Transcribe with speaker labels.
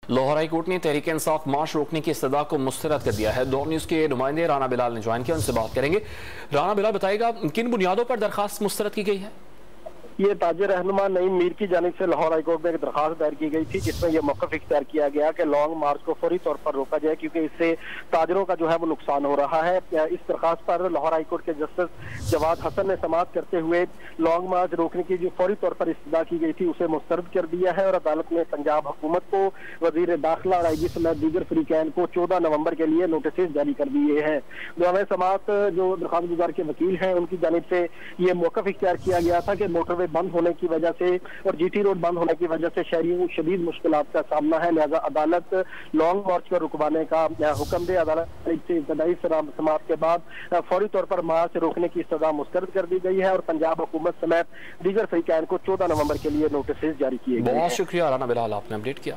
Speaker 1: Lahore high court نے تحریک انصاف مارچ روکنے کی استدعا کو مسترد کر دیا ہے۔ دور نیوز کے نمائندے رانا بلال نے جوائن کیا، ان سے بات کریں گے۔ رانا بلال بتائے گا کن بنیادوں پر درخواست مسترد کی گئی ہے؟
Speaker 2: یہ تاجر رہنما نعیم میر کی جانب سے لاہور ہائی کورٹ میں ایک درخواست دائر کی گئی تھی، جس میں یہ موقف اختیار کیا گیا کہ لانگ مارچ کو فوری طور پر روکا جائے، کیونکہ اس سے تاجروں کا جو ہے وہ نقصان ہو رہا ہے۔ اس درخواست پر لاہور ہائی کورٹ کے جسٹس جواد حسن نے سماعت کرتے ہوئے لانگ مارچ روکنے کی جو فوری طور پر استدعا کی گئی تھی اسے مسترد کر دیا ہے، اور عدالت نے پنجاب حکومت کو، وزیر داخلہ اور آئی جی سمیت دیگر فریقین کو 14 نومبر کے لیے نوٹسز جاری کر دیے ہیں۔ دوران سماعت جو درخواست گزار کے وکیل ہیں ان کی جانب سے یہ موقف اختیار کیا گیا تھا کہ موٹر وے بند ہونے کی وجہ سے اور جی ٹی روڈ بند ہونے کی وجہ سے شہریوں کو شدید مشکلات کا سامنا ہے، لہذا عدالت لانگ مارچ کو رکوانے کا حکم دے۔ عدالت سے ابتدائی سماعت کے بعد فوری طور پر مارچ روکنے کی استدعا مسترد کر دی گئی ہے، اور پنجاب حکومت سمیت دیگر فریقین کو 14 نومبر کے لیے نوٹسز جاری کیے گئے ہیں۔
Speaker 1: بہت شکریہ رانا بلال، آپ نے اپڈیٹ کیا۔